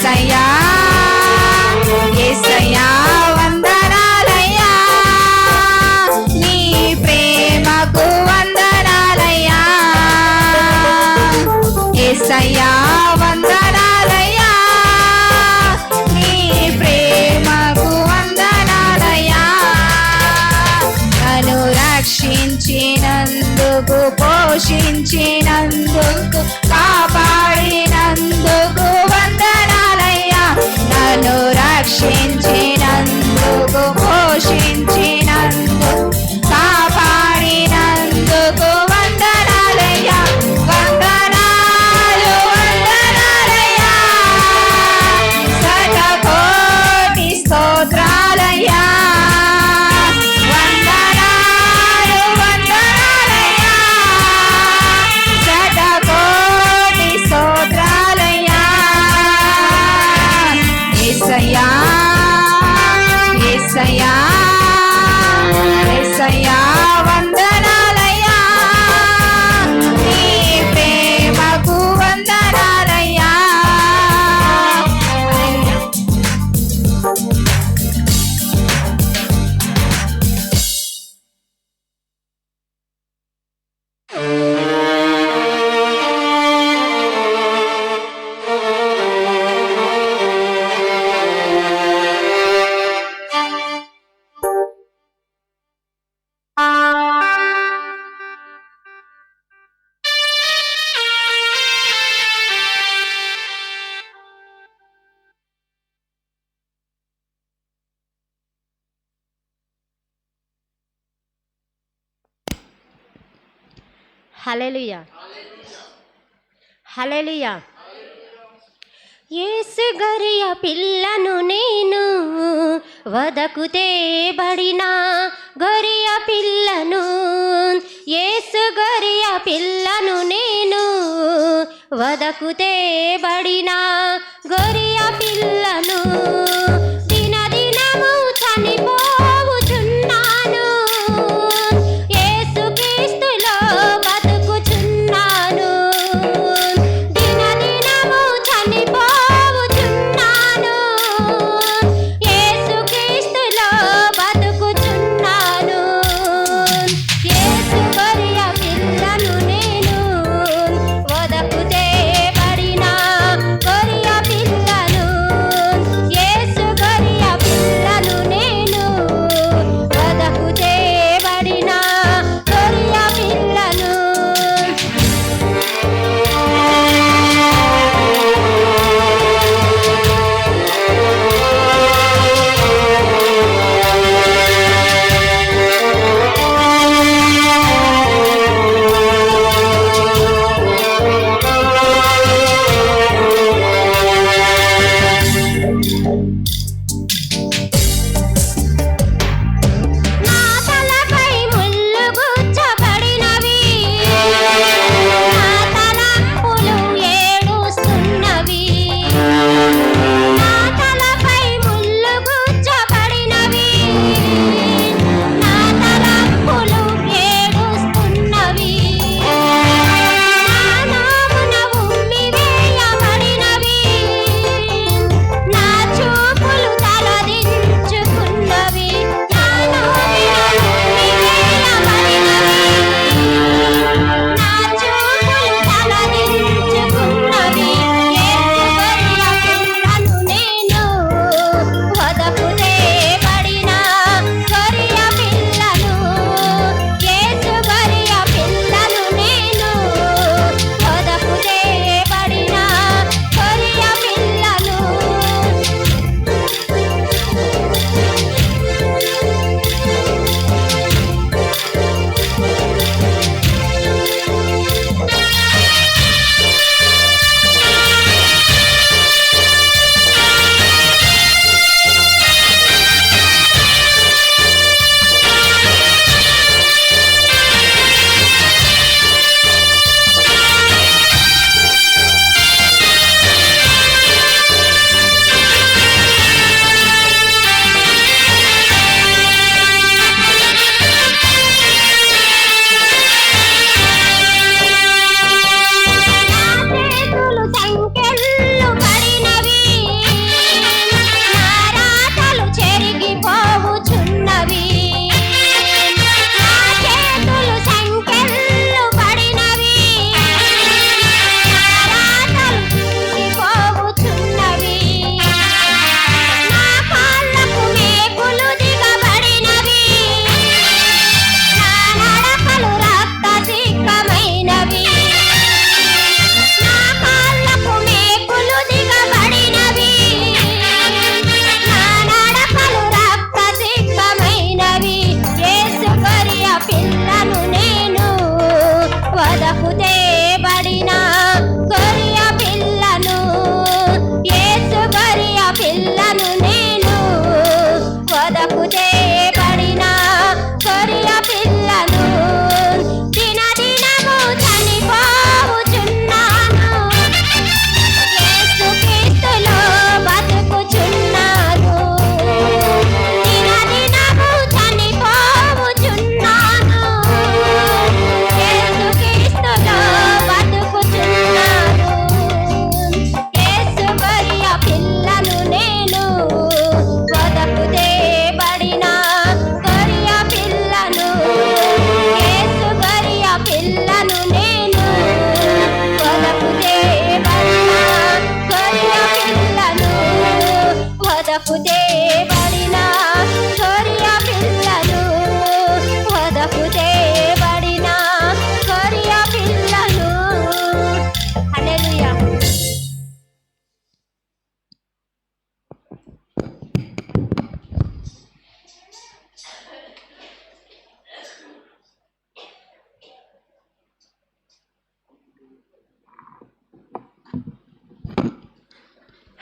యేసయ్యా యేసయ్యా వందనాలయ్యా నీ ప్రేమకు వందనాలయ్యా యేసయ్యా వందనాలయ్యా నీ ప్రేమకు వందనాలయ్యా నన్ను రక్షించినందుకు పోషించినందుకు కాపాడినందుకు వందనాలయ్యా నన్ను రక్షించినందుకు పోషించినందుకు కాపాడినందుకు వందనాలయ్యా వందనాలు వందనాలయ్యా శతకోటి స్తోత్రాలయ్యా వందనాలు వందనాలయ్యా శతకోటి స్తోత్రాలయ్యా యేసయ్యా యేసయ్యా యేసయ్యా వందనాలయ్యా నీ ప్రేమకు వందనాలయ్యా హల్లెలూయా హల్లెలూయా యేసు గరియ పిల్లను నేను వదకు తేబడిన గొరియ పిల్లను యేసు గరియ పిల్లను నేను వదకు తేబడిన గొరియ పిల్లను దినదినము చనిపోవుచున్నాను యేసుక్రీస్తులో బతుకుచున్నాను దినదినము చనిపోవుచున్నాను యేసుక్రీస్తులో బతుకుచున్నాను యేసు గొరియ పిల్లను నేను వదకు తేబడిన గొరియ పిల్లను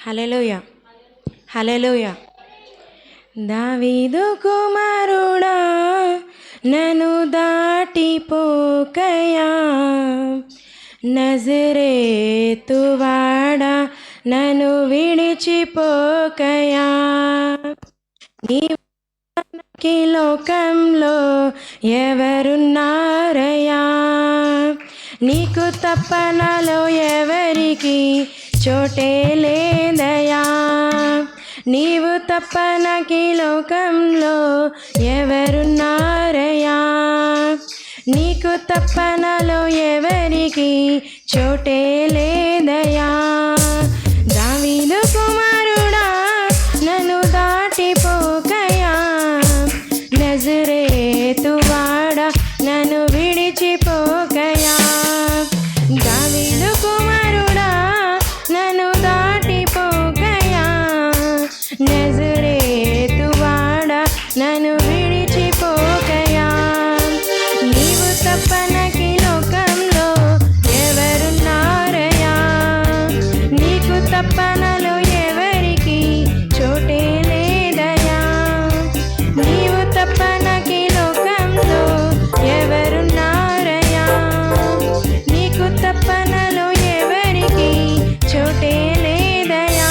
హల్లెలూయా, హల్లెలూయా. దావీదు కుమారుడా నన్ను దాటిపోకయా, నజరేతువాడా నన్ను విడిచిపోకయా. నీకి లోకంలో ఎవరున్నారయ్యా, నీకు తప్ప నాలో ఎవరికి చోటే లేదయా. నీవు తప్ప నాకి లోకంలో ఎవరున్నారయ్యా, నీకు తప్ప నాలో ఎవరికి చోటే లేదయా. దావీదు కుమారుడా నన్ను దాటిపోకయా, నజరేతువాడా నన్ను విడిచిపోకయా. దావీదు కుమారుడా నన్ను దాటిపోకయా, నజరేతువాడా నన్ను విడిచిపోకయా. నీవు తప్ప నాకి లోకంలో ఎవరున్నారయ్యా, నీకు తప్ప నాలో ఎవరికి చోటే లేదయా. నీవు తప్ప నాకి లోకంలో ఎవరున్నారయ్యా, నీకు తప్ప నాలో ఎవరికి చోటే లేదయా.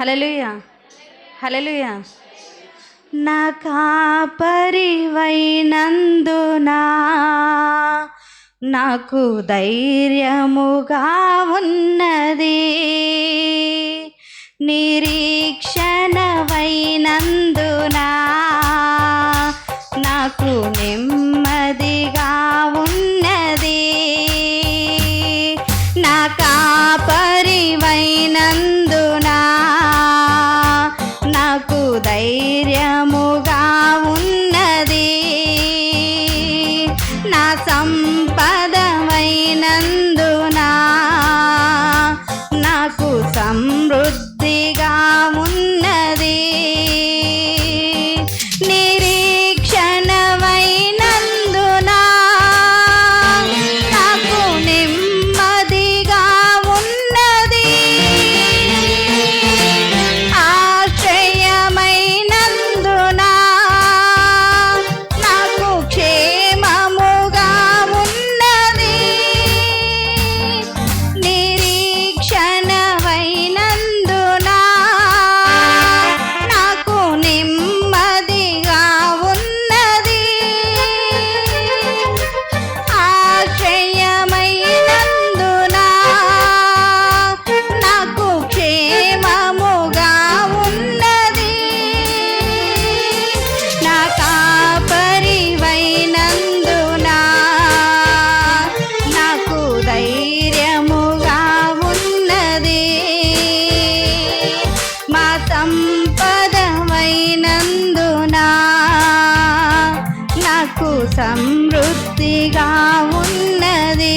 హల్లెలూయా, హల్లెలూయా. నా కాపరివైనందునా నాకు ధైర్యముగా ఉన్నది, నిరీక్షణవైనందునా నాకు నెమ్మదిగా ఉన్నది. నా కాపరివైనందునా నాకు ధైర్యముగా ఉన్నది, నా సంపదమైనందునా నాకు సమృద్ధిగా ఉన్నది, నిరీక్షణవైనందునా నాకు నెమ్మదిగా ఉన్నది, ఆశ్రయమైనందునా నాకు క్షేమముగా ఉన్నది, నిరీక్షణవైనందునా నాకు నెమ్మదిగా ఉన్నది, ఆశ్రయమైనందునా నాకు క్షేమముగా ఉన్నది. నా కాపరివైనందునా నాకు ధైర్యముగా ఉన్నది, మా సంపదమైనందునా నాకు సమృద్ధిగా ఉన్నది.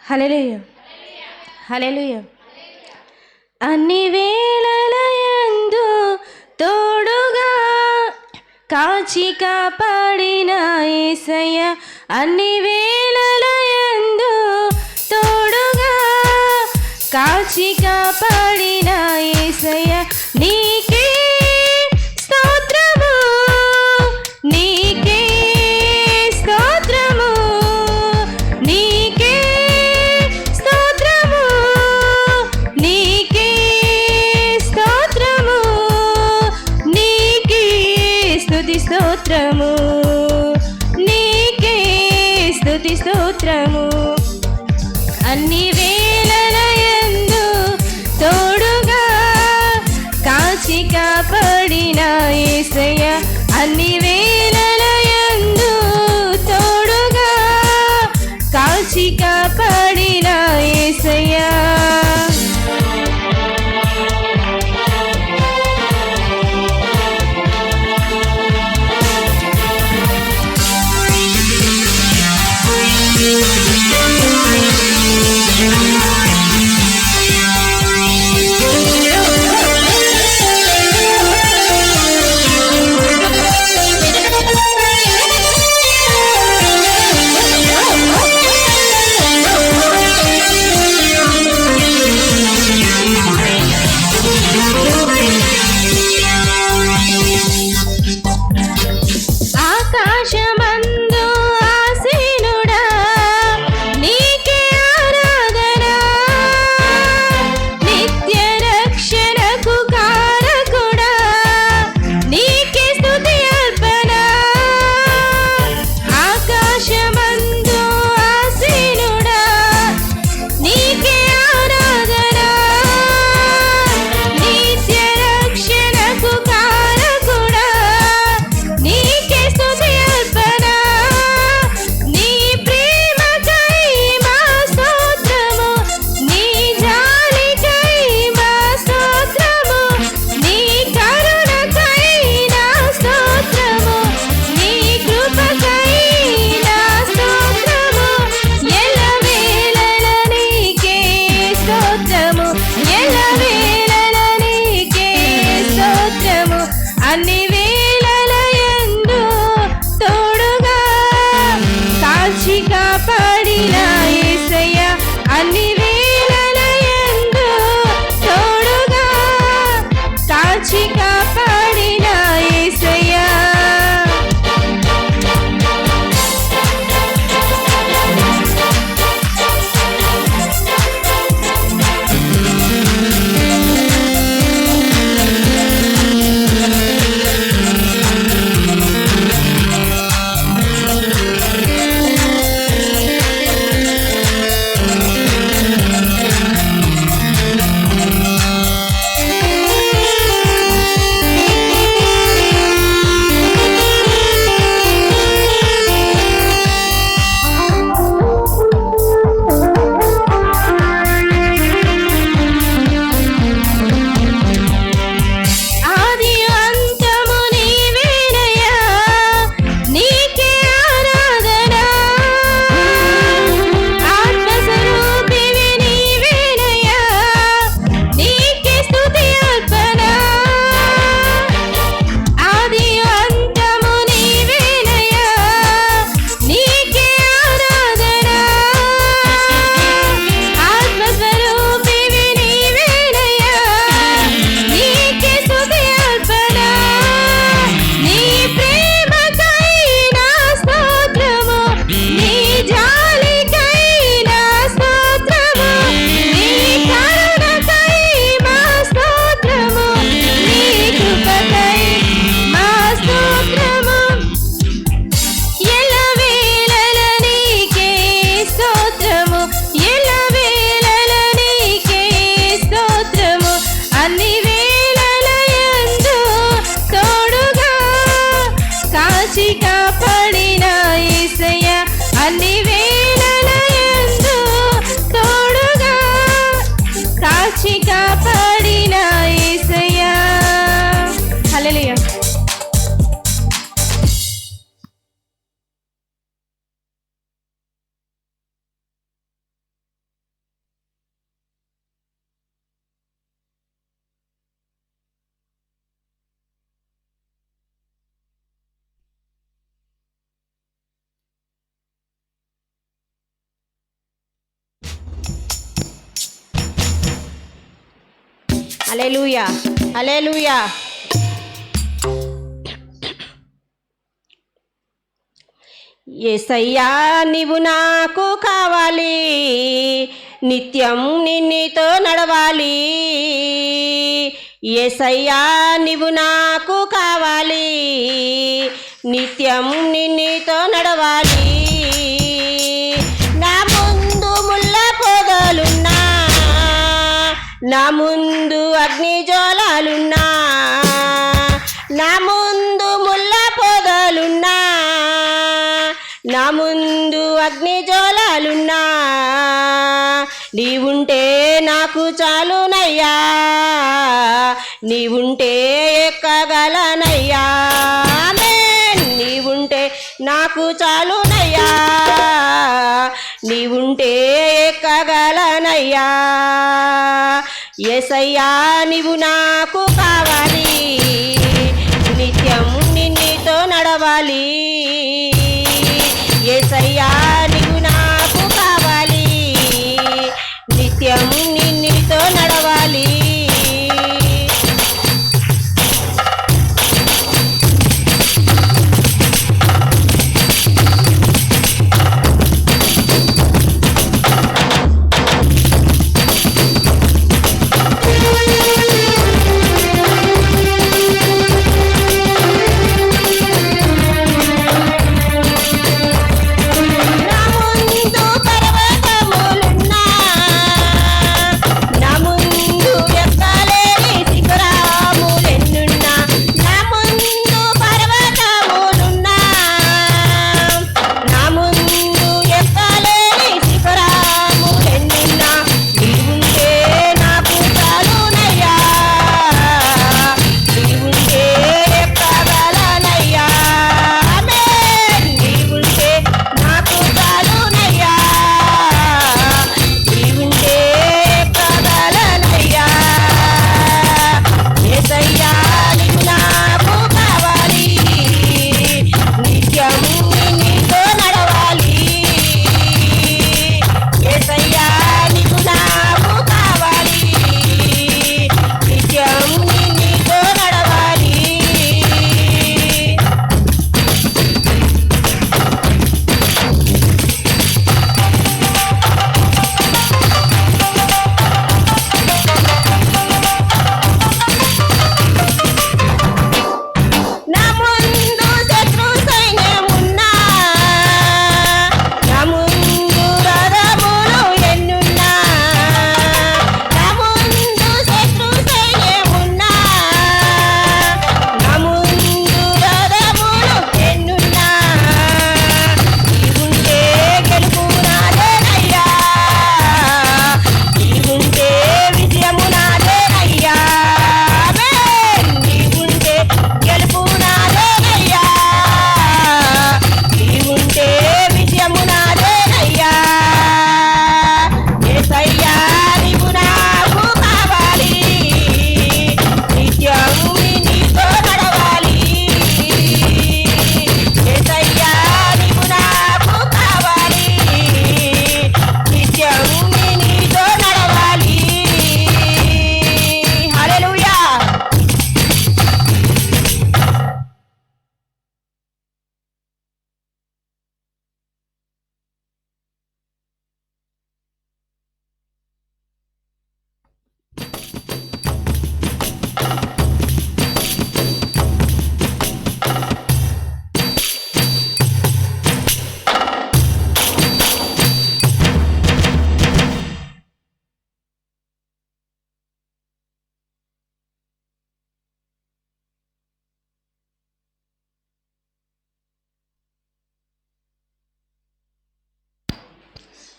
హల్లెలూయా హల్లెలూయా. అన్ని వేళలయందు తోడుగా కాచి కాపాడిన యేసయ్య, అన్ని వేళలయందు తోడుగా కాచి కాపాడిన యేసయ్య, నీకే స్తోత్రము, నీకే స్తోత్రము, నీకే స్తోత్రము, నీకే స్తోత్రము, నీకే స్తుతి స్తోత్రము, నీకే స్తుతి స్తోత్రము. అన్ని వేళలయందు తోడుగా కాచి కాపాడిన యేసయ్య, అన్ని వేళలయందు తోడుగా కాచి కాపాడిన యేసయ్య. ఆకాశమందు ఆసీనుడా, నీకే ఆరాధన, నిత్య రక్షణకు కారకుడా, నీకే స్తుతి అర్పణ. ఆకాశమందు ఆసీనుడా, నీకే ఆరాధన, నిత్య రక్షణకు కారకుడా, నీకే స్తుతి అర్పణ. నీ ప్రేమకై మా స్తోత్రము, నీ జాలికై మా స్తోత్రము, నీ కరుణకై నా స్తోత్రము, నీ కృపకై నా స్తోత్రము. ఎల్లవేళలా నీకే హల్లెలూయా, హల్లెలూయా. యేసయ్యా నీవు నాకు కావాలి, నిత్యం నిన్నితో నడవాలి. యేసయ్యా నీవు నాకు కావాలి, నిత్యం నిన్నితో నడవాలి. నా ముందు ముళ్ళ పొదలున్నా, నా ముందు అగ్ని జ్వాలలున్నా, నా ముందు ముళ్ళ పొదలున్నా, నా ముందు అగ్ని జ్వాలలున్నా, నీవుంటే నాకు చాలునయ్యా, నీవుంటే ఎక్కగలనయ్యా. ఆమేన్. నీవుంటే నాకు చాలునయ్యా, నీవుంటే ఎక్కగలనయ్యా. యేసయ్యా నీవు నాకు కావాలి, నిత్యం నిన్నితో నడవాలి. యేసయ్యా నీవు నాకు కావాలి, నిత్యం నిన్నితో నడవాలి.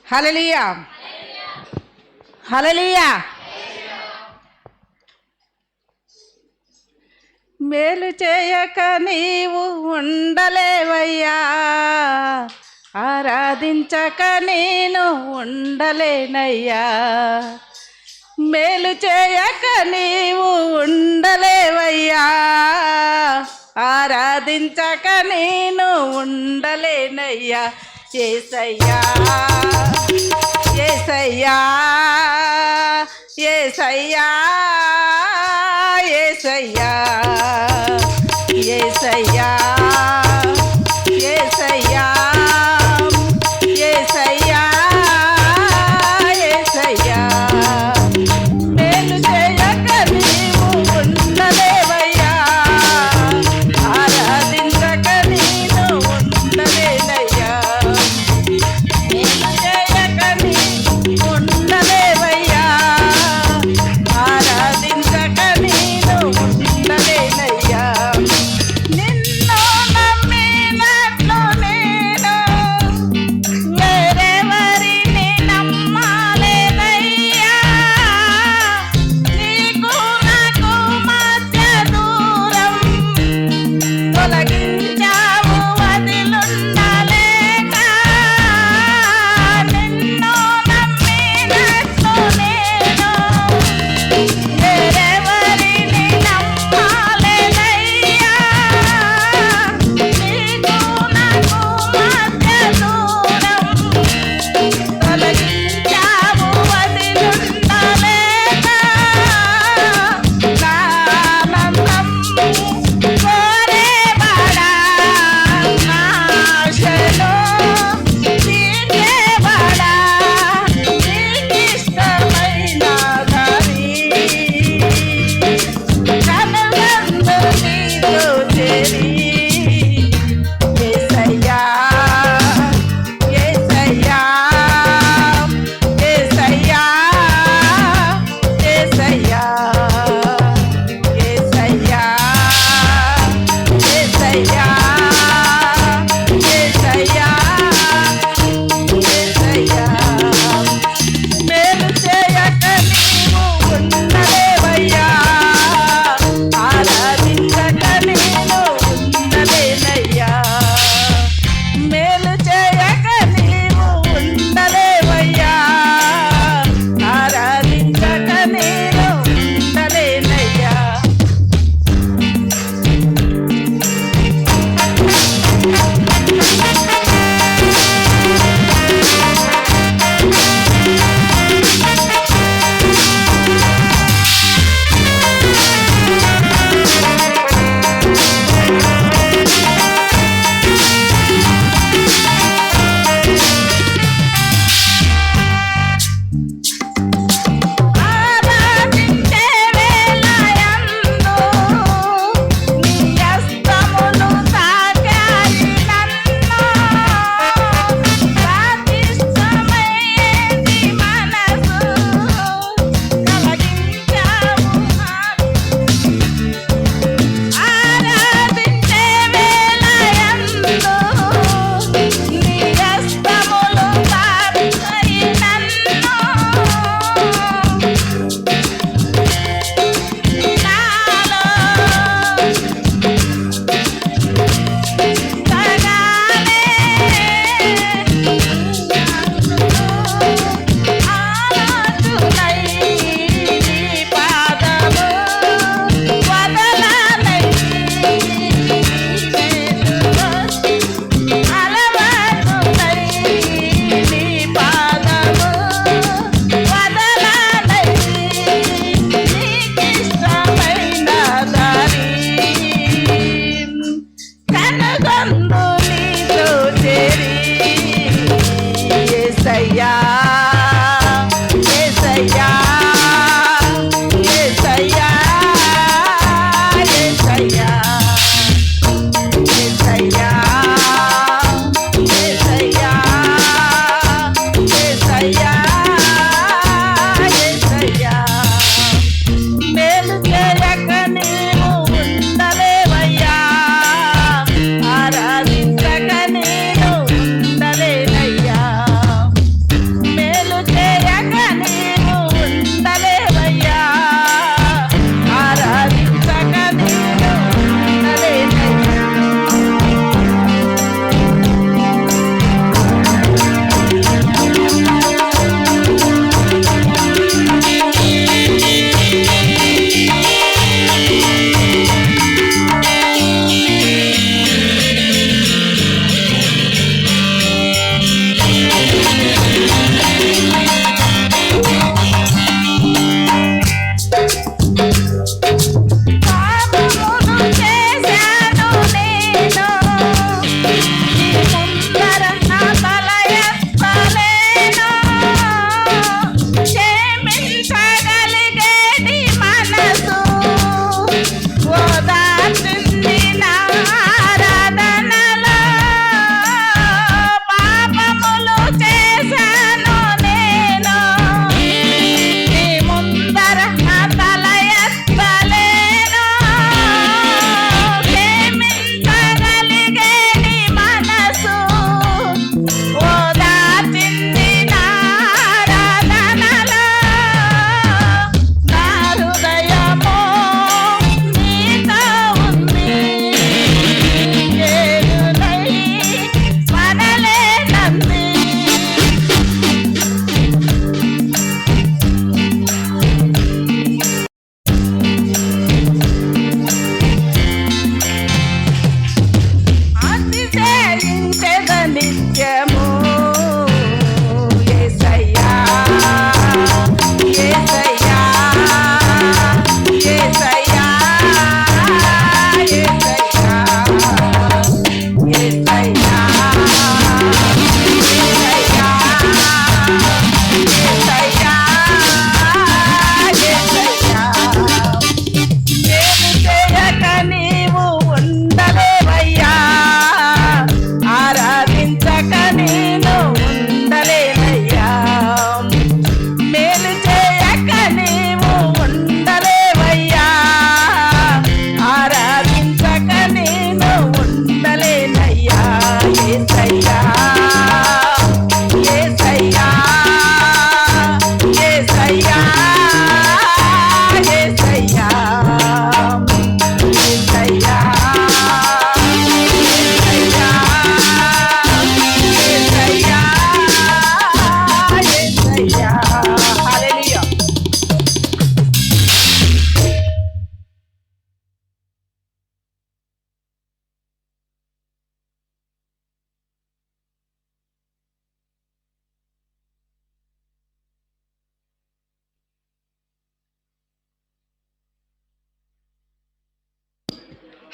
హల్లెలూయా, హల్లెలూయా. మేలు చేయక నీవు ఉండలేవయ్యా, ఆరాధించక నేను ఉండలేనయ్యా. మేలు చేయక నీవు ఉండలేవయ్యా, ఆరాధించక నేను ఉండలేనయ్యా. యేసయ్యా, యేసయ్యా, యేసయ్యా, ఏసయ్యా ఏసయ్యా ఏసయ్యా ఏసయ్యా ఏసయ్యా మేలు చేయక నీవు ఉండలేవయ్యా ఆరాధించక నేను ఉండలేనయ్యా మేలు చేయక నీవు ఉండలేవయ్యా ఆరాధించక నేను ఉండలేనయ్యా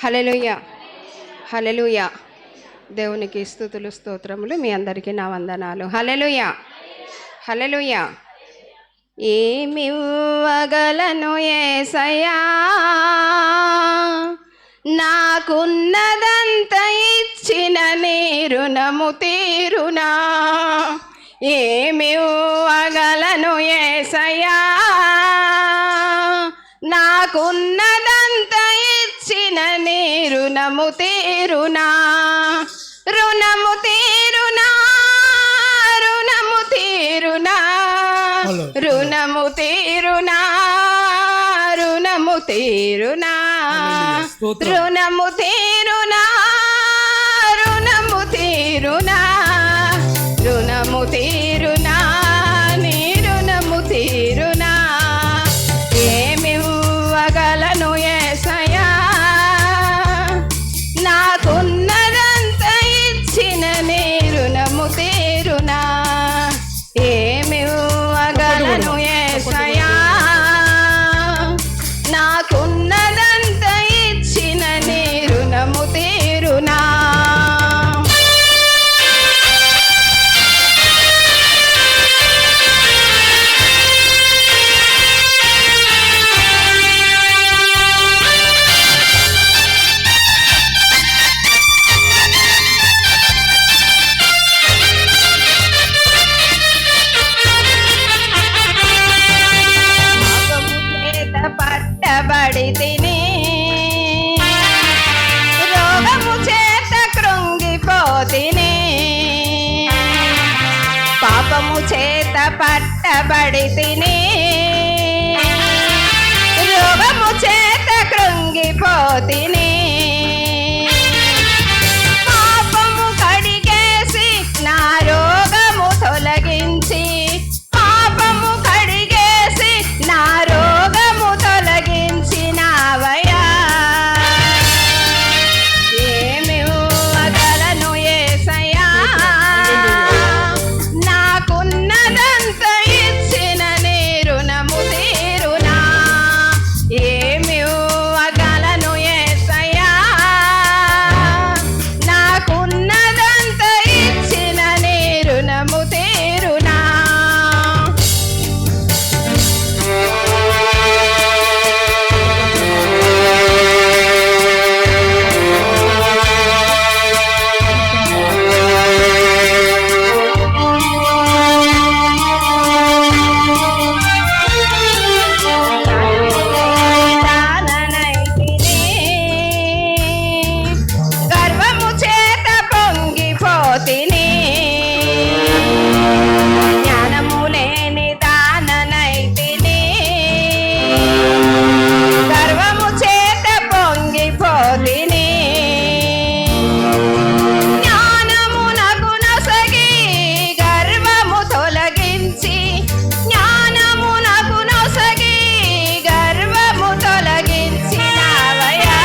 హల్లెలూయా హల్లెలూయా. దేవునికి స్తుతులు స్తోత్రములు. మీ అందరికీ నా వందనాలు. హల్లెలూయా హల్లెలూయా. ఏమివ్వగలను యేసయ్యా, నాకున్నదంత ఇచ్చిన నీ రుణము తీరునా. ఏమివ్వగలను యేసయ్యా, నాకున్నదంత ఇచ్చిన నీ రుణము తీరునా. రుణము తీరునా, రుణము తీరునా, రుణము తీరునా, రుణము తీరునా, రుణము తీరునా, రుణము తీరునా, రుణము తీరునా, నీ రుణము తీరునా. ఏమివ్వగలను యేసయ్యా, నాకున్నదంత ఇచ్చిన నీ రుణము తీరునా. ఏమివ్వగలను యేసయ్యా, నాకున్నదంత ఇచ్చిన నీ రుణము తీరునా. పట్టబడి తిని రోగము చేత కృంగిపోతిని. పాపము చేత పట్టబడి తిని రోగము చేత కృంగిపోతిని. పాపము కడిగేసి నా రోగము తొలగించి, పాపము కడిగేసి నా రోగము తొలగించినావయ్యా. ఏమివ్వగలను యేసయ్యా, నాకున్నదంత ఇచ్చిన నీ రుణము తీరునా. ఏమివ్వగలను యేసయ్యా, నాకున్నదంత ఇచ్చిన నీ రుణము తీరునా. గర్వము చేత పొంగిపోతిని, జ్ఞానము లేని దాననైతిని. గర్వము చేత పొంగిపోతిని, జ్ఞానమునకు నొసగి గర్వము తొలగించి, జ్ఞానమునకు నొసగి గర్వము తొలగించినావయ్యా.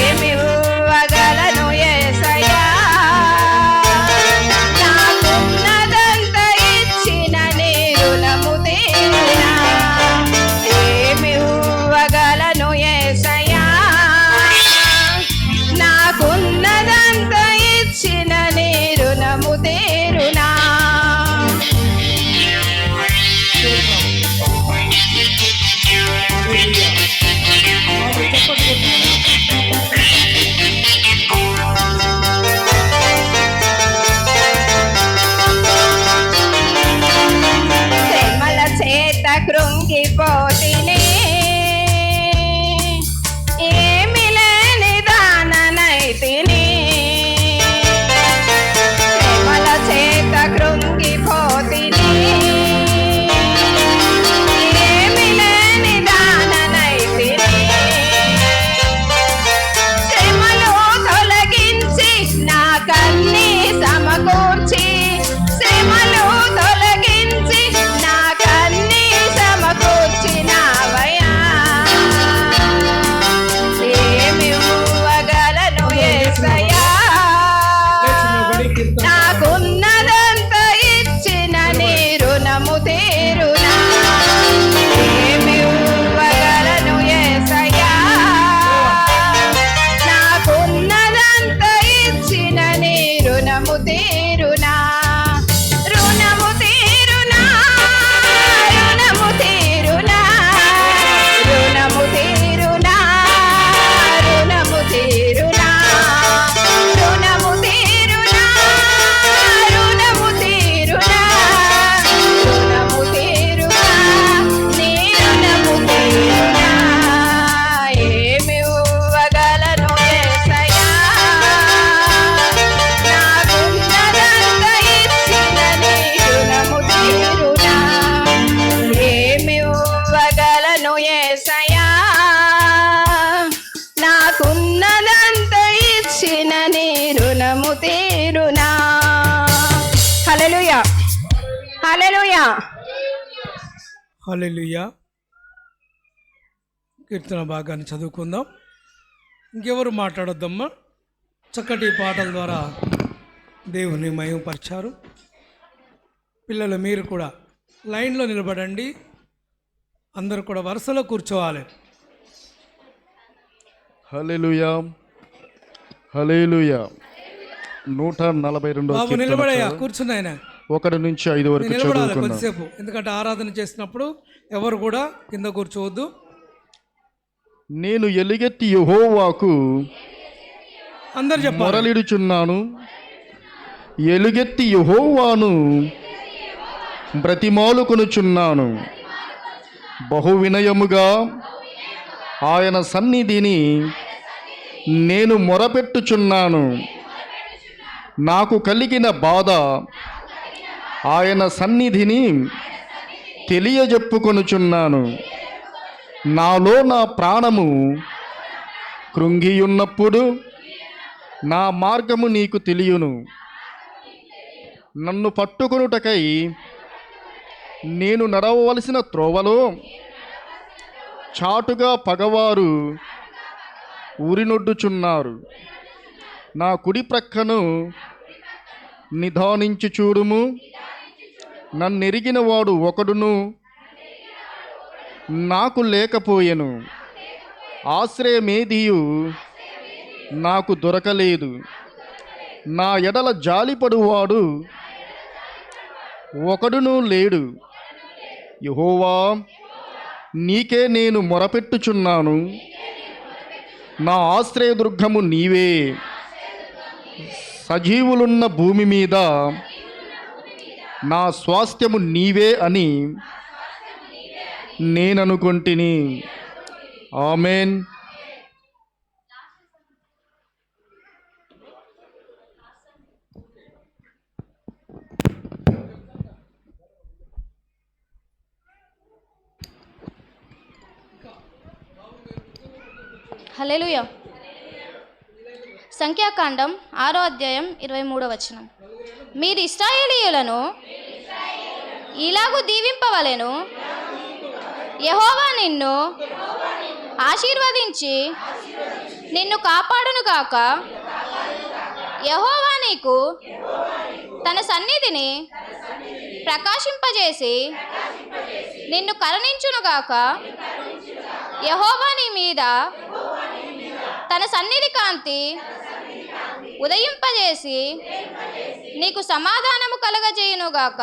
ఏమివ్వగలను యేసయ్యా, నాకున్నదంత ఇచ్చిన నీ రుణము తీరునా. ఏమివ్వగలను యేసయ్యా, నాకున్నదంత ఇచ్చిన నీ రుణము తీరునా. శ్రమల చేత కృంగిపోతిని, ఏమి లేని దాననైతిని. శ్రమల చేత కృంగిపోతిని, ఏమి లేని దాననైతిని. శ్రమలు తొలగించి నా కన్నీ సమకూర్చి, శ్రమలు తొలగించి నా కన్నీ సమకూర్చిన హల్లెలూయా. హల్లెలూయా. కీర్తన భాగాన్ని చదువుకుందాం. ఇంకెవరు మాట్లాడొద్దమ్మా. చక్కటి పాటల ద్వారా దేవుని మహిమపరిచారు. పిల్లలు మీరు కూడా లైన్లో నిలబడండి. అందరూ కూడా వరుసలో కూర్చోవాలి. హల్లెలూయా హల్లెలూయా. 142 బాబు నిలబడయ్యా, కూర్చున్నాయన 1 నుంచి 5 వరకు నిలబడాలి చదువుకుందాం. కొద్దిసేపు, ఎందుకంటే ఆరాధన చేసినప్పుడు ఎవరు కూడా కింద కూర్చోవద్దు. నేను ఎలుగెత్తి యెహోవాకు అందరు చెప్పాలి. మొరలిడుచున్నాను, ఎలుగెత్తి యెహోవాను బ్రతిమాలుకొనుచున్నాను. బహు వినయముగా ఆయన సన్నిధిని నేను మొరపెట్టుచున్నాను. నాకు కలిగిన బాధ ఆయన సన్నిధిని తెలియజెప్పుకొనుచున్నాను. నాలో నా ప్రాణము కృంగియున్నప్పుడు నా మార్గము నీకు తెలియను. నన్ను పట్టుకొనుటకై నేను నడవవలసిన త్రోవలో చాటుగా పగవారు ఊరినొడ్డుచున్నారు. నా కుడి ప్రక్కను నిదానించి చూడుము. నన్నెరిగిన వాడు ఒకడును నాకు లేకపోయెను. ఆశ్రయమేదియు నాకు దొరకలేదు. నా ఎడల జాలిపడువాడు ఒకడును లేడు. యెహోవా, నీకే నేను మొరపెట్టుచున్నాను. నా ఆశ్రయదుర్గము నీవే. సజీవులున్న భూమి మీద నా స్వాస్థ్యము నీవే అని నేననుకొంటిని. ఆమేన్. హల్లెలూయా. సంఖ్యాకాండం 6వ అధ్యాయం 23వ వచనం. మీరు ఇశ్రాయేలీయులను ఇలాగూ దీవింపవలెను, యెహోవా నిన్ను ఆశీర్వదించి నిన్ను కాపాడును గాక. యెహోవా నీకు తన సన్నిధిని ప్రకాశింపజేసి నిన్ను కరుణించునుగాక. యెహోవా నీ మీద తన సన్నిధి కాంతి ఉదయింపజేసి నీకు సమాధానము కలుగజేయునుగాక.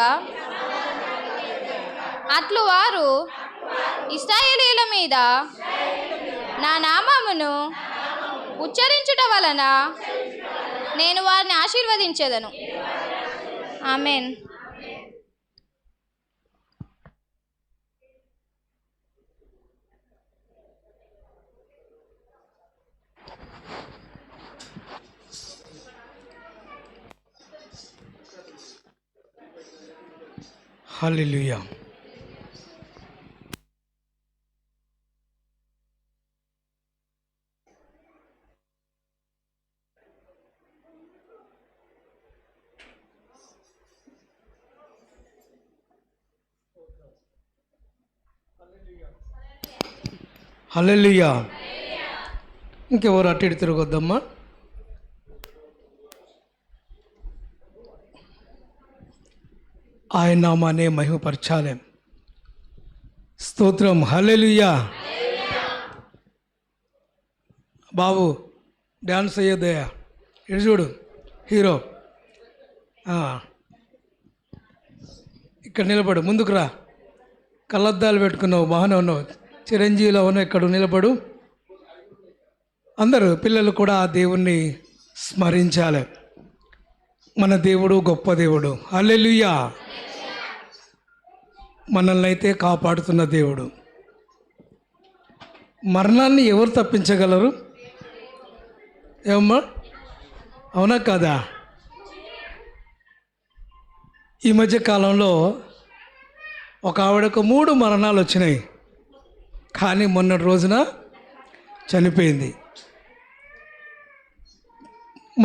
అట్లు వారు ఇశ్రాయేలీయుల మీద నా నామమును ఉచ్చరించుట వలన నేను వారిని ఆశీర్వదించెదను. ఆమేన్. హల్లెలూయా. హల్లెలూయా. ఇంకెవరు అటు ఇటు తిరగొద్దమ్మా. ఆయన నామాన్ని మహిమపరచాలి. స్తోత్రం. హల్లెలూయా. బాబు డ్యాన్స్ అయ్యేదయ్యా, ఇటు చూడు హీరో. ఇక్కడ నిలబడు, ముందుకు రా. కళ్ళద్దాలు పెట్టుకున్నావు, బాగానే ఉన్నావు, చిరంజీవిలో ఉన్నావు. ఇక్కడ నిలబడు. అందరూ పిల్లలు కూడా ఆ దేవుణ్ణి స్మరించాలి. మన దేవుడు గొప్ప దేవుడు. హల్లెలూయా. మనల్ని అయితే కాపాడుతున్న దేవుడు. మరణాన్ని ఎవరు తప్పించగలరు? ఏమమ్మా, అవునా కాదా? ఈ మధ్య కాలంలో ఒక ఆవిడకు 3 మరణాలు వచ్చినాయి, కానీ మొన్నటి రోజున చనిపోయింది.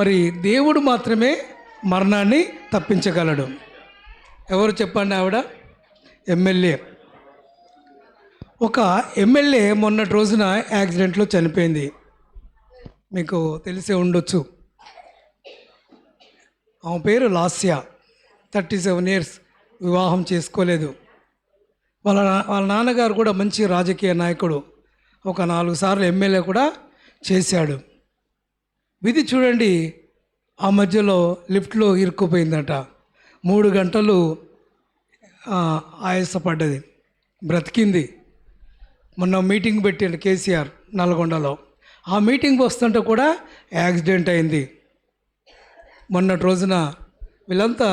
మరి దేవుడు మాత్రమే మరణాన్ని తప్పించగలడు. ఎవరు చెప్పండి? ఆవిడ ఎమ్మెల్యే. ఒక ఎమ్మెల్యే మొన్నటి రోజున యాక్సిడెంట్లో చనిపోయింది. మీకు తెలిసే ఉండొచ్చు. ఆమె పేరు లాస్య. 37 ఇయర్స్, వివాహం చేసుకోలేదు. వాళ్ళ నాన్నగారు కూడా మంచి రాజకీయ నాయకుడు, ఒక 4 సార్లు ఎమ్మెల్యే కూడా చేశాడు. విధి చూడండి, ఆ మధ్యలో లిఫ్ట్లో ఇరుక్కుపోయిందట. 3 గంటలు ఆయాసపడ్డది, బ్రతికింది. మొన్న మీటింగ్ పెట్టిండు కేసీఆర్ నల్గొండలో. ఆ మీటింగ్ వస్తుంటే కూడా యాక్సిడెంట్ అయింది. మొన్నటి రోజున వీళ్ళంతా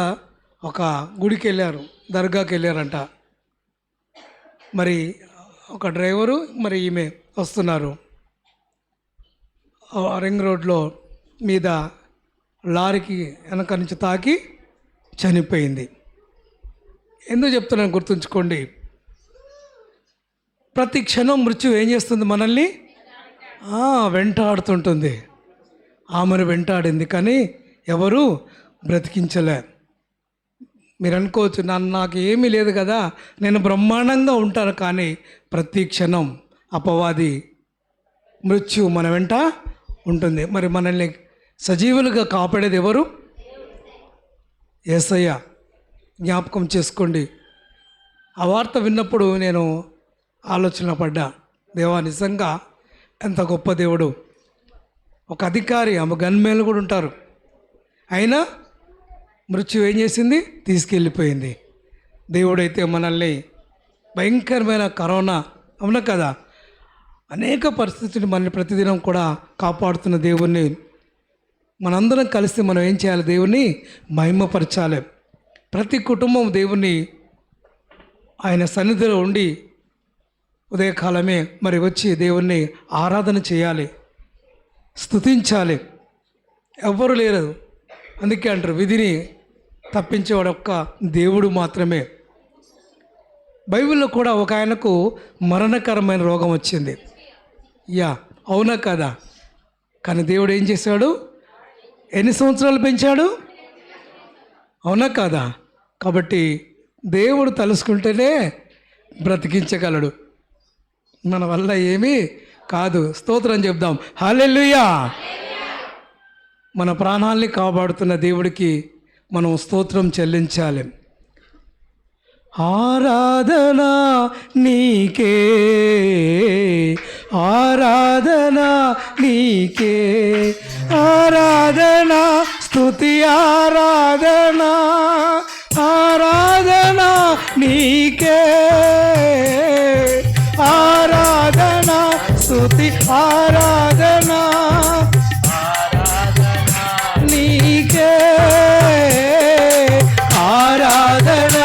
ఒక గుడికి వెళ్ళారు, దర్గాకి వెళ్ళారంట. మరి ఒక డ్రైవరు మరి ఈమె వస్తున్నారు. రింగ్ రోడ్లో మీద లారీకి వెనక నుంచి తాకి చనిపోయింది. ఎందుకు చెప్తున్నాను గుర్తుంచుకోండి. ప్రతి క్షణం మృత్యు ఏం చేస్తుంది? మనల్ని వెంటాడుతుంటుంది. ఆమెను వెంటాడింది, కానీ ఎవరు బ్రతికించలే. మీరు అనుకోవచ్చు, నాకు ఏమీ లేదు కదా, నేను బ్రహ్మాండంగా ఉంటాను. కానీ ప్రతి క్షణం అపవాది మృత్యు మన వెంట ఉంటుంది. మరి మనల్ని సజీవులుగా కాపాడేది ఎవరు? యేసయ్య. జ్ఞాపకం చేసుకోండి. ఆ వార్త విన్నప్పుడు నేను ఆలోచన పడ్డా, దేవా నిజంగా ఎంత గొప్ప దేవుడు. ఒక అధికారి, ఆమె గన్మేలు కూడా ఉంటారు, అయినా మృత్యు ఏం చేసింది? తీసుకెళ్ళిపోయింది. దేవుడైతే మనల్ని భయంకరమైన కరోనా, అవునా కదా, అనేక పరిస్థితులు మనల్ని ప్రతిదినం కూడా కాపాడుతున్న దేవుణ్ణి మనందరం కలిసి మనం ఏం చేయాలి? దేవుణ్ణి మహిమపరచాలి. ప్రతి కుటుంబం దేవుణ్ణి ఆయన సన్నిధిలో ఉండి ఉదయకాలమే మరి వచ్చి దేవుణ్ణి ఆరాధన చేయాలి, స్తుతించాలి. ఎవ్వరు లేరు. అందుకే అంటారు, విధిని తప్పించేవాడు ఒక్క దేవుడు మాత్రమే. బైబిల్లో కూడా ఒక ఆయనకు మరణకరమైన రోగం వచ్చింది. అవునా కదా? కానీ దేవుడు ఏం చేశాడు? ఎన్ని సంవత్సరాలు పెంచాడు? అవునా కాదా? కాబట్టి దేవుడు తలుసుకుంటేనే బ్రతికించగలడు. మన వల్ల ఏమీ కాదు. స్తోత్రం చెప్దాం. హల్లెలూయా. మన ప్రాణాల్ని కాపాడుతున్న దేవుడికి మనం స్తోత్రం చెల్లించాలి. ఆరాధన నీకే, ఆరాధన నీకే, ఆరాధన స్తుతి ఆరాధన, ఆరాధన నీకే, ఆరాధన స్తుతి ఆరాధన నీకే, ఆరాధన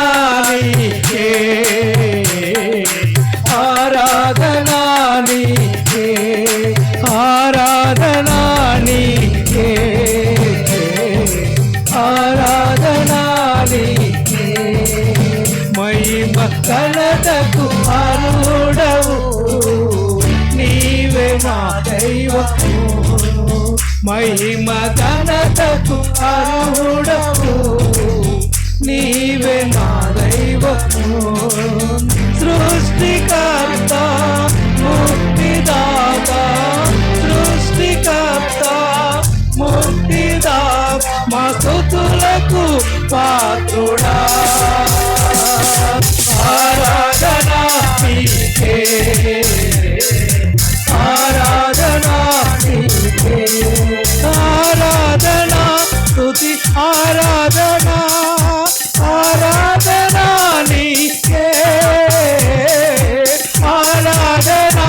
నీకే, ఆరాధన నీకే, ఆరాధన నీకే, ఆరాధన నీకే. మహిమ ఘనతకు అరుడవు నీవే నా దైవము, మహిమ ఘనతకు అరుడవు నీవే నా దైవము. సృష్టికర్త ముక్తిదాత, సృష్టికర్త ముక్తిదాత, మా స్తుతులకు పాత్రుడా. ఆరాధన నీకే, ఆరాధన నీకే, ఆరాధన స్తుతి ఆరాధన, ఆరాధన నీకే, ఆరాధన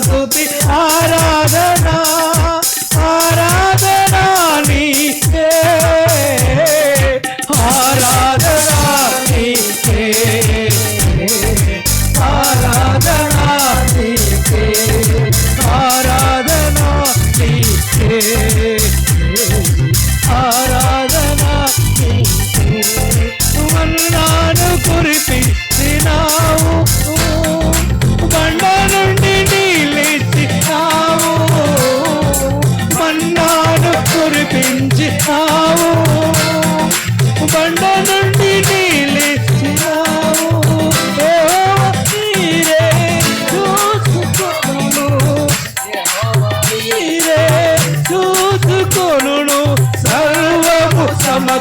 స్తుతి ఆరాధన, ఆరాధన నీకే, ఆరాధన నీకే, ఆరాధన నీకే.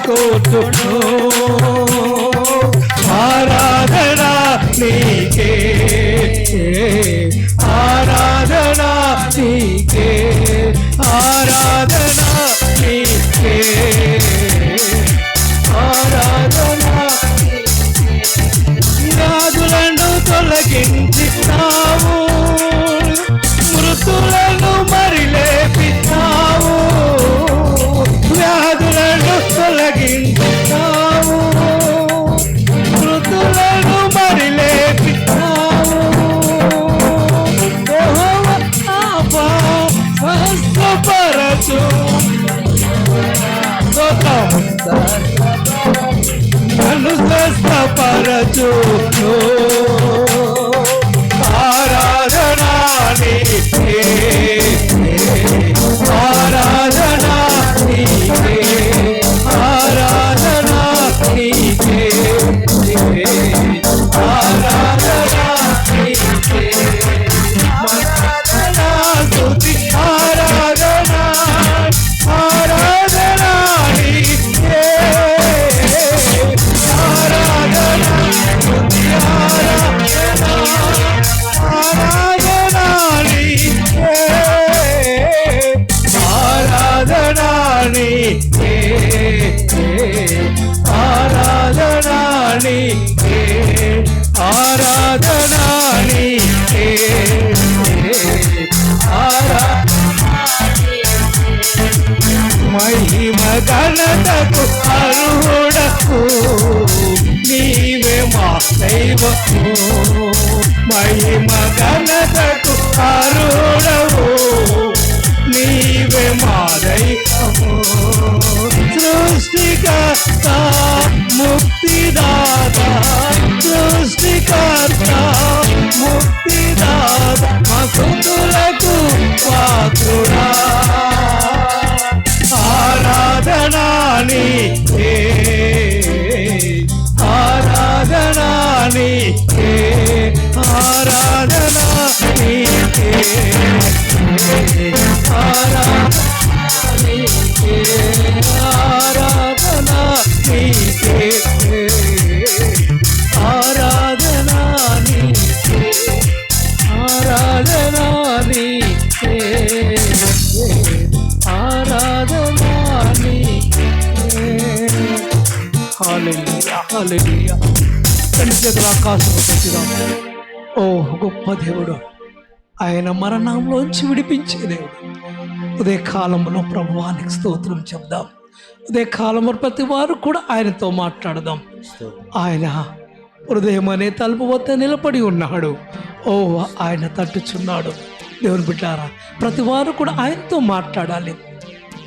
సమకూర్చును ఆరాధన నీకే ఆరాధన నీకే ఆరాధన నీకే ఆరాధన వ్యాధులను తొలగించినావు మృతులను మరి లేపినావు వ్యాధులను తొలగించినావు మృతులను మరి లేపినావు యెహోవా ఆపా స్వస్థపరచు నన్ను స్వస్థపరచు ఆరాధన నీకే ఆరాధన నీకే ఆరాధన నీకే ఆరాధన నీకే ఆరాధన స్తుతి ఆరాధన ఆరాధన నీకే ఆరాధన స్తుతి ఆరాధన నీకే ఆరాధన నీకే ఆరాధన నీకే ఆరాధన నీకే మహిమ ఘనతకు అర్హుడకు నీవే మా దైవము మహిమ ఘనతకు అర్హుడవు నీవే మా దైవము సృష్టికర్త ముక్తిదాత సృష్టికర్త ముక్తిదాత మా స్తుతులకు పాత్రుడా ఆరాధన నీకే ఆరాధన నీకే ఆరాధన నీకే ఆరాధన నీకే ఆరాధన నీకే ఆరాధన నీకే ఆరాధన నీకే ఆరాధన నీకే హల్లెలూయా హల్లెలూయా తండ్రి చేతుల ఆకాశము తెచ్చిదాం ఓ గొప్ప దేవుడు ఆయన మరణంలోంచి విడిపించే దేవుడు ఉదయ కాలంలో ప్రభువానికి స్తోత్రం చెప్దాం ఉదయ కాలంలో ప్రతి వారు కూడా ఆయనతో మాట్లాడదాం ఆయన హృదయం అనే తలుపు వద్ద నిలబడి ఉన్నాడు ఓ ఆయన తట్టుచున్నాడు దేవుని బిడ్డారా ప్రతి వారు కూడా ఆయనతో మాట్లాడాలి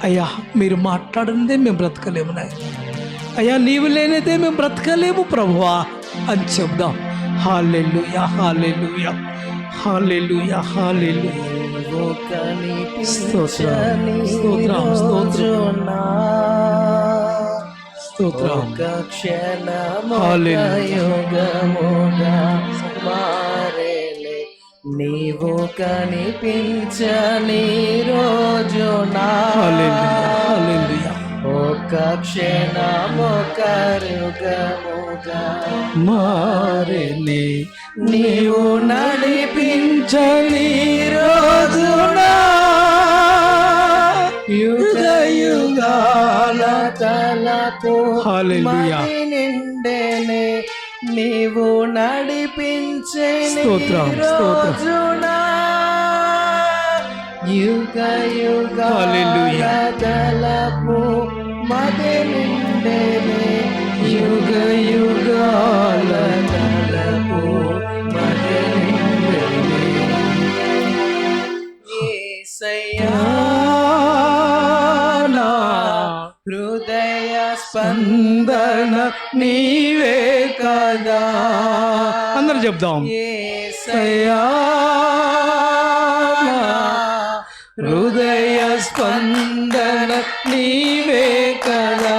అయ్యా మీరు మాట్లాడిందే మేము బ్రతకలేము నాయన అయ్యా నీవు లేనిదే మేము బ్రతకలేము ప్రభువా అని చెప్దాం హల్లెలూయా హల్లెలూయా హల్లెలూయా హల్లెలూయా స్తోత్రం స్తోత్రం స్తోత్రం స్తోత్రం క్షణముగా మారేలే నీవు కనిపించని రోజునా హల్లెలూయా ఒక క్షణముగా మారేలే నీవు నడిపించని రోజునా యుగ యుగాల తలపు హల్లెలూయా నిండేనే నీవు నడిపించని స్తోత్రం, స్తోత్రం. రోజునా యుగ హల్లెలూయా. యుగాల తలపు మది నిండేనే యుగ యుగాల తలపు మది నిండేనే యేసయ్యా నా హృదయ స్పందన నీవే కదా అందరూ చెప్దాం యేసయ్యా నా హృదయ స్పందన నీవే కదా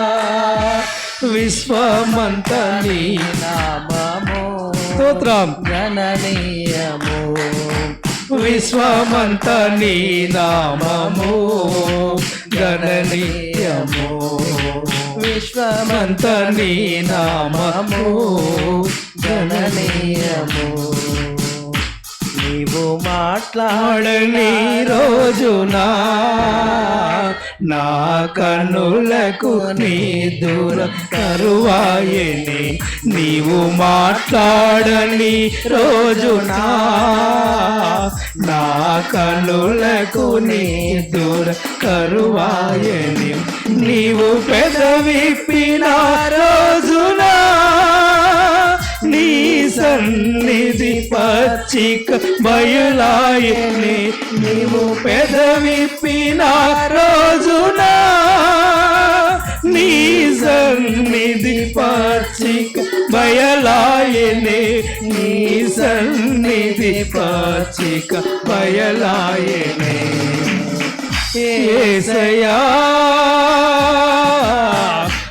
విశ్వమంత నీ నామము స్తోత్రం గణనీయము విశ్వమంత నీ నామము గణనీయము విశ్వమంత నీ నామము గణనీయము. నీవు మాట్లాడని రోజున నా కన్నులకు నీ దూర కరువాయని. నీవు మాట్లాడని రోజున నా కన్నులకు నీ దూర కరువాయని. నీవు పెదవిప్పిన రోజున నీ సన్నిధి పచ్చిక బయలాయని. నీవు పెదవిప్పిన రోజున నీ సన్నిధి పచ్చిక బయలాయని. నీ సన్నిధి పచ్చిక బయలాయని. యేసయ్యా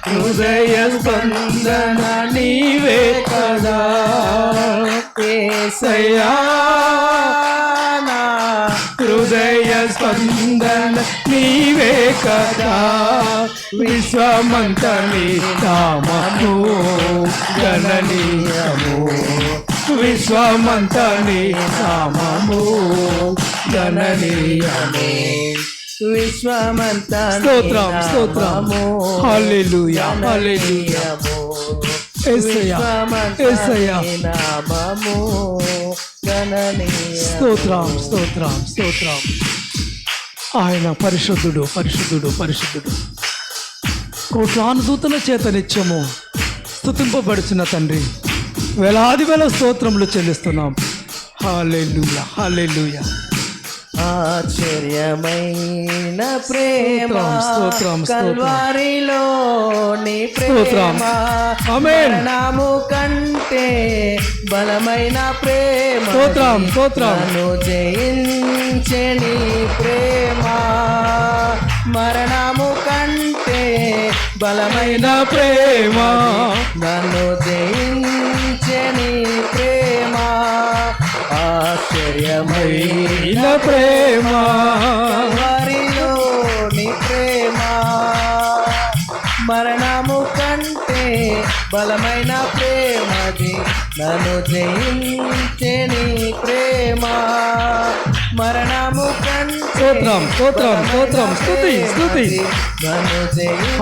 హృదయ స్పందన నీవే కదా. యేసయ్యా నా హృదయ స్పందన నీవే కదా. విశ్వమంత నీ నామము గణనీయము. విశ్వమంత నీ నామము గణనీయము. విశ్వమంత స్తోత్రం స్తోత్రం. హల్లెలూయా హల్లెలూయా. యేసయ్యా యేసయ్యా నామము గణనీయ. స్తోత్రం స్తోత్రం స్తోత్రం. ఆయన పరిశుద్ధుడు పరిశుద్ధుడు పరిశుద్ధుడు. కోట్లాను దూతల చేత నిత్యము స్తుతింపబడుచున్న తండ్రి, వేలాది వేల స్తోత్రములు చెల్లిస్తున్నాం. హల్లెలూయా హల్లెలూయా. ఆశ్చర్యమైన ప్రేమ స్తోత్రం, స్తోత్రం, స్తోత్రం. కల్వారిలోని స్తోత్రం. ప్రేమ ఆమేన్. మరణము కంటే బలమైన ప్రేమ. స్తోత్రం, స్తోత్రం. నన్ను జయించే నీ ప్రేమ. మరణము కంటే బలమైన ప్రేమ నన్ను జయించే నీ ప్రేమ. ఆశ్చర్యమైన ప్రేమ వారిలోని ప్రేమ. మరణము కంటే బలమైన ప్రేమది. నన్ను జయించే నీ ప్రేమ. మరణము కంటే స్తోత్రం స్తోత్రం స్తోత్రం. స్తుతి స్తుతి. నన్ను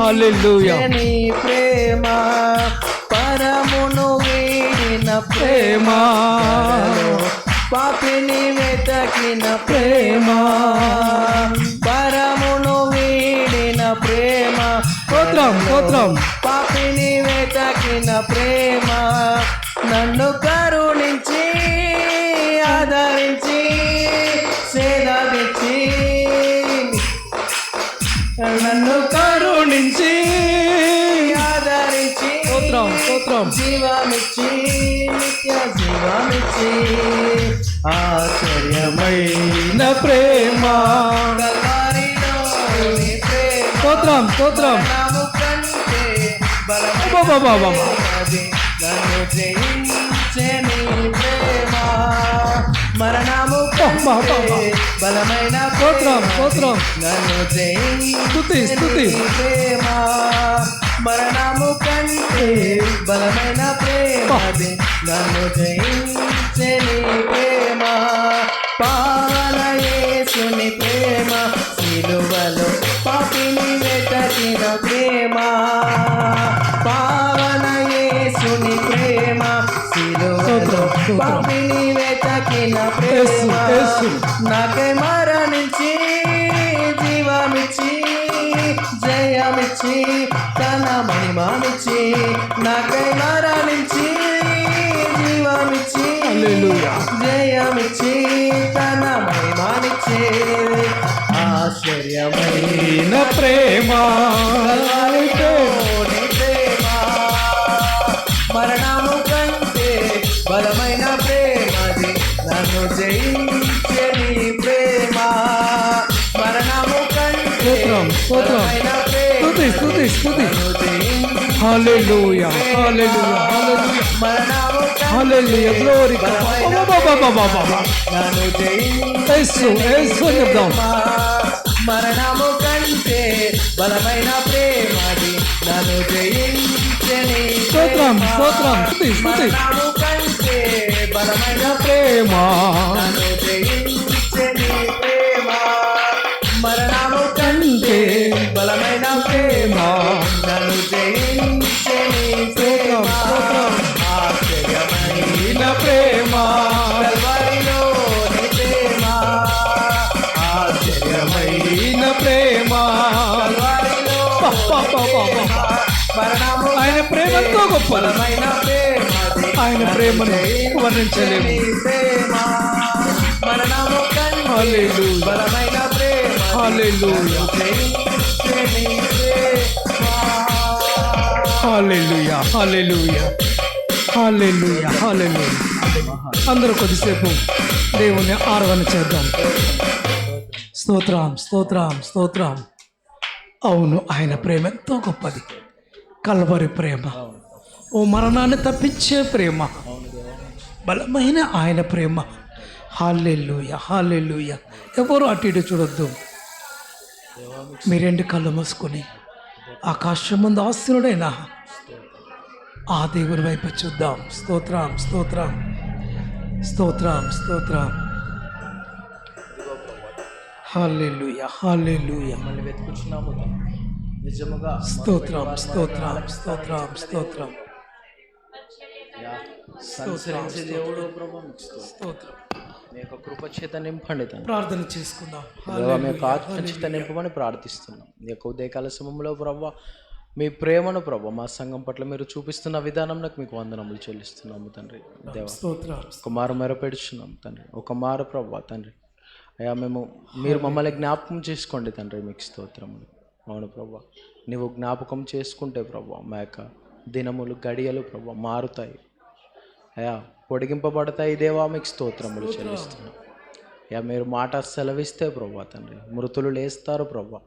హల్లెలూయా. జయించే నీ ప్రేమ. పరమును వీడిన ప్రేమ. పాపిని వెతకిన ప్రేమ. పరమును వీడిన ప్రేమ. స్తోత్రం స్తోత్రం. పాపిని వెతకిన ప్రేమ. నన్ను కరుణించి ఆదరించి సేదవిచ్చి. నన్ను కరుణించి ఆదరించి స్తోత్రం స్తోత్రం. జీవమిచ్చి నిత్య జీవమిచ్చి. ఆశ్చర్యమైన ప్రేమ కల్వారిలోని ప్రేమ. స్తోత్రం స్తోత్రం. మరణము కంటే బలమైన అబ్బబ్బబ్బబ్బబ్బ. ప్రేమది. నన్ను జయించే నీ ప్రేమ. మరణము కంటే బలమైన స్తోత్రం, ప్రేమది. స్తోత్రం. నన్ను స్తుతి, జయించే స్తుతి. నీ ప్రేమ. మరణము కంటే బలమైన ప్రేమది. నన్ను జయించే నీ ప్రేమ. పావన యేసుని ప్రేమ. సిలువలో పాపిని వెతకిన ప్రేమ. పావన యేసుని ప్రేమ. సిలువలో పాపిని వెతకిన ప్రేమ. యేసు. నాకై మరణించి జీవమిచ్చి జయమిచ్చి తన మహిమనిచ్చి. నాకై మరణించి జీవమిచ్చి హల్లెలూయా. జయమిచ్చి తన మహిమనిచ్చి. ఆశ్చర్యమైన ప్రేమ కల్వారిలోని ప్రేమ. మరణము కంటే బలమైన ప్రేమది. నన్ను జయించే నీ ప్రేమ. మరణము కంటే స్తోత్రం, స్తోత్రం. బలమైన స్తుతి ప్రేమది. స్తుతి స్తుతి. నన్ను జయించే హల్లెలూయా హల్లెలూయా హల్లెలూయా. మరణము హల్లెలూయా. గ్లోరీ టు బలమైన అబ్బబ్బబ్బబ్బబ్బ. నన్ను జయించే యేసు యేసు అని చెప్దాం. మరణము కంటే బలమైన ప్రేమది నన్ను జయించని స్తోత్రం, స్తోత్రం. స్తుతి, స్తుతి. మరణము కంటే బలమైన ప్రేమ నన్ను జయించని ప్రేమ మరణము కంటే బలమైన ప్రేమ నన్ను జయించని ప్రేమ ఆశ్చర్యమైన ప్రేమ కల్వరిలోని ప్రేమ ఆశ్చర్యమైన ప్రేమ కల్వరిలో మరణము ఆయన ప్రేమ ఎంతో గొప్పది. బలమైన ప్రేమ ఆయన ప్రేమను వర్ణించలేము. ప్రేమ మరణము కంటే హల్లెలూయా. బలమైన ప్రేమ హల్లెలూయా. హల్లెలూయా, హల్లెలూయా, హల్లెలూయా, హల్లెలూయా. అందరూ కొద్దిసేపు దేవుని ఆరాధన చేద్దాం. స్తోత్రం, స్తోత్రం, స్తోత్రం. అవును, ఆయన ప్రేమ ఎంతో గొప్పది. కల్వరి ప్రేమ, ఓ మరణాన్ని తప్పించే ప్రేమ, బలమైన ఆయన ప్రేమ. హల్లెలూయా, హల్లెలూయా. ఎవరు అటు ఇటు చూడొద్దు. మీ రెండు కళ్ళు మూసుకొని ఆకాశం ముందు ఆసీనుడైన ఆ దేవుని వైపు చూద్దాం. స్తోత్రం, స్తోత్రం, స్తోత్రం, స్తోత్రం. హల్లెలూయా, హల్లెలూయా. మళ్ళీ వెతుకుచున్నాము నిజముగా స్తోత్రం, స్తోత్రం, స్తోత్రం, స్తోత్రం, సంచరించే దేవుడు ప్రభు స్తోత్రం. మీ యొక్క కృప చేత నింపండి తండ్రి. ప్రార్థన చేసుకుందాం. దేవా, మీ యొక్క ఆత్మ చేత నింపమని ప్రార్థిస్తున్నాం. ఈ యొక్క ఉదయకాల సమయంలో ప్రభు మీ ప్రేమను ప్రభు మా సంఘం పట్ల మీరు చూపిస్తున్న విధానం నాకు మీకు వందనములు చెల్లిస్తున్నాము తండ్రి. దేవా, స్తోత్రం. ఒక మారు మెరపెడుచున్నాం తండ్రి. ఒక మారు ప్రభు తండ్రి అయ్యా, మీరు మమ్మల్ని జ్ఞాపకం చేసుకోండి తండ్రి. మీకు స్తోత్రములు. అవును ప్రభు, నీవు జ్ఞాపకం చేసుకుంటే ప్రభు మా యొక్క దినములు గడియలు ప్రభు మారుతాయి అయ్యా, పొడిగింపబడతాయి. దేవా, మీకు స్తోత్రములు చెల్లిస్తున్నాం. అయ్యా, మీరు మాట సెలవిస్తే ప్రభు తండ్రి మృతులు లేస్తారు ప్రభు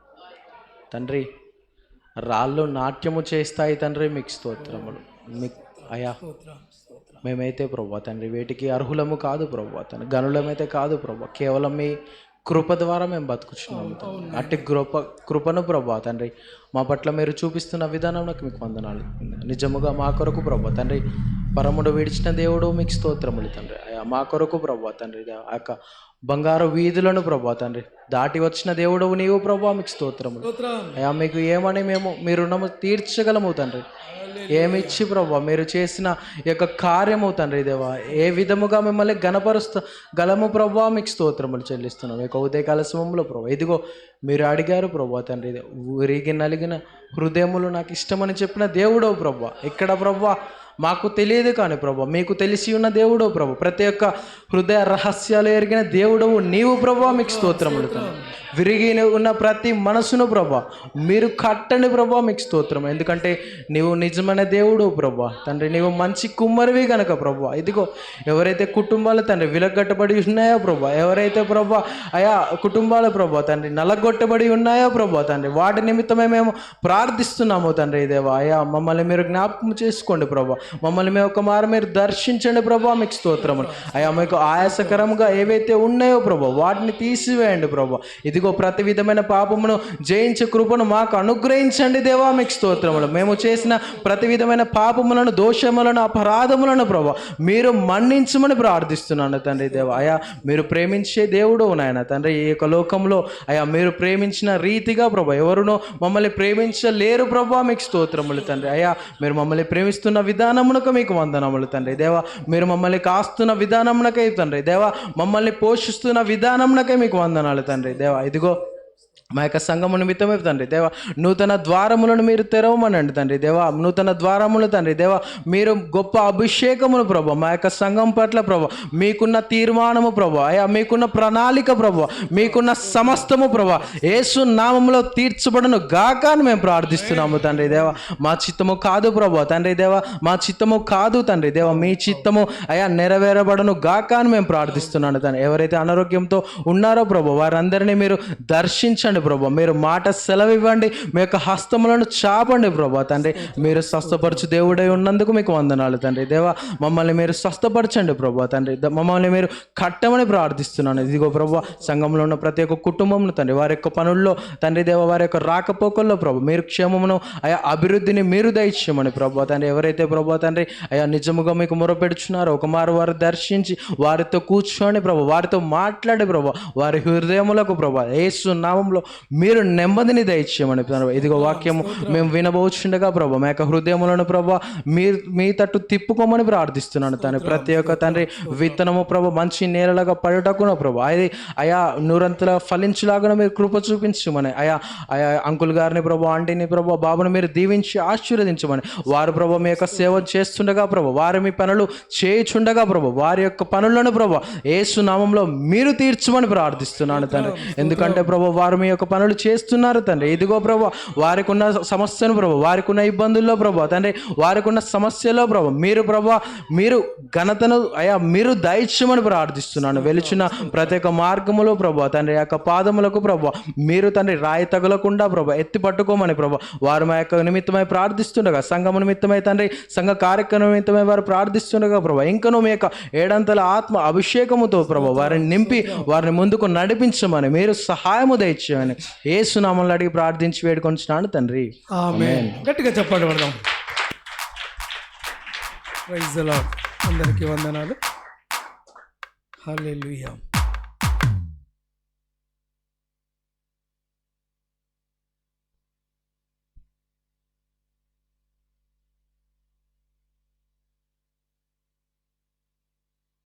తండ్రి. రాళ్ళు నాట్యము చేస్తాయి తండ్రి. మీకు స్తోత్రములు. మీకు అయ్యా, మేమైతే ప్రభు తండ్రి వేటికి అర్హులము కాదు ప్రభు తండ్రి, గనులమైతే కాదు ప్రభు, కేవలం మీ కృప ద్వారా మేము బతుకుచున్నాము తండ్రి. అట్టి కృపను ప్రభు తండ్రి మా పట్ల మీరు చూపిస్తున్న విధానం నాకు మీకు వందనాలు. నిజముగా మా కొరకు ప్రభు తండ్రి పరముడు విడిచిన దేవుడు మీకు స్తోత్రములు తండ్రి. అయ్యా, మా కొరకు ప్రభు తండ్రి ఆ యొక్క బంగారు వీధులను ప్రభు తండ్రి దాటి వచ్చిన దేవుడు నీవు ప్రభు మీకు స్తోత్రములు. అయ్యా, మీకు ఏమని మీ రుణము తీర్చగలము తండ్రి. ఏమిచ్చి ప్రభు మీరు చేసిన యొక్క కార్యము తండ్రి దేవా, ఏ విధముగా మిమ్మల్ని గలము ప్రభు మీకు స్తోత్రములు చెల్లిస్తున్నాం. ఇక ఉదయకాల సమయంలో ప్రభు ఇదిగో మీరు అడిగారు ప్రభు తండ్రి, విరిగి నలిగిన హృదయములు నాకు ఇష్టమని చెప్పిన దేవుడో ప్రభు. ఇక్కడ ప్రభు మాకు తెలియదు కానీ ప్రభు మీకు తెలిసి ఉన్న దేవుడో ప్రభు, ప్రతి ఒక్క హృదయ రహస్యాలు ఎరిగిన దేవుడవు నీవు ప్రభు మీకు స్తోత్రములు తండ్రి. విరిగి ఉన్న ప్రతి మనసును ప్రభు మీరు కట్టండి ప్రభు మీకు స్తోత్రం. ఎందుకంటే నీవు నిజమైన దేవుడు ప్రభు తండ్రి, నీవు మంచి కుమ్మరివి కనుక ప్రభు. ఇదిగో ఎవరైతే కుటుంబాలు తండ్రి విలగొట్టబడి ఉన్నాయో ప్రభు, ఎవరైతే ప్రభు అయా కుటుంబాలు ప్రభు తండ్రి నలగొట్టబడి ఉన్నాయో ప్రభు తండ్రి, వాటి నిమిత్తమే మేము ప్రార్థిస్తున్నాము తండ్రి దేవా. అయా, మమ్మల్ని మీరు జ్ఞాపకం చేసుకోండి ప్రభు, మమ్మల్ని మేము ఒక మారు మీరు దర్శించండి ప్రభు మీకు స్తోత్రములు. అయా, మీకు ఆయాసకరంగా ఏవైతే ఉన్నాయో ప్రభు వాటిని తీసివేయండి ప్రభు. ఇదిగో ప్రతి విధమైన పాపమును జయించే కృపను మాకు అనుగ్రహించండి దేవా మీకు స్తోత్రములు. మేము చేసిన ప్రతి విధమైన పాపములను దోషములను అపరాధములను ప్రభు మీరు మన్నించమని ప్రార్థిస్తున్నాను తండ్రి దేవా. అయా, మీరు ప్రేమించే దేవుడు నాయన తండ్రి. ఈ యొక్క లోకంలో అయా మీరు ప్రేమించిన రీతిగా ప్రభు ఎవరునో మమ్మల్ని ప్రేమించలేరు ప్రభు మీకు స్తోత్రములు తండ్రి. అయా, మీరు మమ్మల్ని ప్రేమిస్తున్న విధానమునకు మీకు వందనములు తండ్రి దేవా. మీరు మమ్మల్ని కాస్తున్న విధానమునకై తండ్రి దేవా, మమ్మల్ని పోషిస్తున్న విధానమునకై మీకు వందనాలు తండ్రి దేవా. ఇదిగో మా యొక్క సంఘము నిమిత్తమే తండ్రి దేవా నూతన ద్వారములను మీరు తెరవమనండి తండ్రి దేవా. నూతన ద్వారములు తండ్రి దేవా మీరు గొప్ప అభిషేకమును ప్రభు మా యొక్క సంఘం పట్ల ప్రభు మీకున్న తీర్మానము ప్రభు అయ్యా, మీకున్న ప్రణాళిక ప్రభు, మీకున్న సమస్తము ప్రభు యేసు నామములో తీర్చబడను గాక అని మేము ప్రార్థిస్తున్నాము తండ్రి దేవా. మా చిత్తము కాదు ప్రభు తండ్రి దేవా, మా చిత్తము కాదు తండ్రి దేవా, మీ చిత్తము అయ్యా నెరవేరబడను గాక అని మేము ప్రార్థిస్తున్నాను తండ్రి. ఎవరైతే అనారోగ్యంతో ఉన్నారో ప్రభు వారందరినీ మీరు దర్శించండి దయచేయండి ప్రభా. మీరు మాట సెలవు ఇవ్వండి, మీ యొక్క హస్తములను చాపండి ప్రభా తండ్రి. మీరు స్వస్థపరచు దేవుడై ఉన్నందుకు మీకు వందనాలు తండ్రి. దేవా మమ్మల్ని మీరు స్వస్థపరచండి ప్రభా తండ్రి. మమ్మల్ని మీరు కట్టమని ప్రార్థిస్తున్నాను. ఇదిగో ప్రభా సంఘంలో ఉన్న ప్రతి ఒక్క కుటుంబంలో తండ్రి, వారి యొక్క పనుల్లో తండ్రి దేవ, వారి యొక్క రాకపోకల్లో ప్రభు మీరు క్షేమమును అయా అభివృద్ధిని మీరు దయచేయమని ప్రభు తండ్రి. ఎవరైతే ప్రభు తండ్రి అయా నిజముగా మీకు మొరపెడుచున్నారో ఒక మారు వారు దర్శించి వారితో కూర్చొని ప్రభు, వారితో మాట్లాడే ప్రభు, వారి హృదయములకు ప్రభు యేసు నామంలో మీరు నెమ్మదిని దయచేయమని ప్రభు. ఇదిగో వాక్యము మేము వినబోచుండగా ప్రభు మా యొక్క హృదయములను ప్రభు మీ తట్టు తిప్పుకోమని ప్రార్థిస్తున్నాను తండ్రి. ప్రతి ఒక్క తండ్రి విత్తనము ప్రభు మంచి నేలలాగా పడటకున ప్రభు అది అయా నూరంతలా ఫలించులాగా మీరు కృప చూపించమని అయా అంకుల్ గారిని ప్రభు, ఆంటీని ప్రభు, బాబుని మీరు దీవించి ఆశీర్వదించమని. వారు ప్రభు మీ యొక్క సేవ చేస్తుండగా ప్రభు, వారు మీ పనులు చేయుచుండగా ప్రభు, వారి యొక్క పనులను ప్రభు యేసు నామంలో మీరు తీర్చమని ప్రార్థిస్తున్నాను తండ్రి. ఎందుకంటే ప్రభు వారు మీ యొక్క పనులు చేస్తున్నారు తండ్రి. ఇదిగో ప్రభు వారికి ఉన్న సమస్యను ప్రభు, వారికి ఉన్న ఇబ్బందుల్లో ప్రభు తండ్రి, వారికి ఉన్న సమస్యలో ప్రభు మీరు ప్రభు మీరు ఘనతను అయా మీరు దయచేయమని ప్రార్థిస్తున్నాను. వెలుచున్న ప్రతి ఒక్క మార్గములో ప్రభు తండ్రి యొక్క పాదములకు ప్రభు మీరు తండ్రి రాయి తగలకుండా ప్రభు ఎత్తి పట్టుకోమని ప్రభు వారు మా యొక్క నిమిత్తమై ప్రార్థిస్తుండగా, సంఘము నిమిత్తమై తండ్రి సంఘ కార్యక్రమం నిమిత్తమై వారు ప్రార్థిస్తుండగా ప్రభు ఇంకనూ మీ యొక్క ఏడంతల ఆత్మ అభిషేకముతో ప్రభు వారిని నింపి వారిని ముందుకు నడిపించమని మీరు సహాయము దయచేయమని యేసు నామములో అడిగి ప్రార్థించి వేడుకొంచున్నాను తండ్రి. ఆమేన్. గట్టిగా చెప్పండి పడదాం. Praise the Lord. అందరికీ వందనాలు. హల్లెలూయా.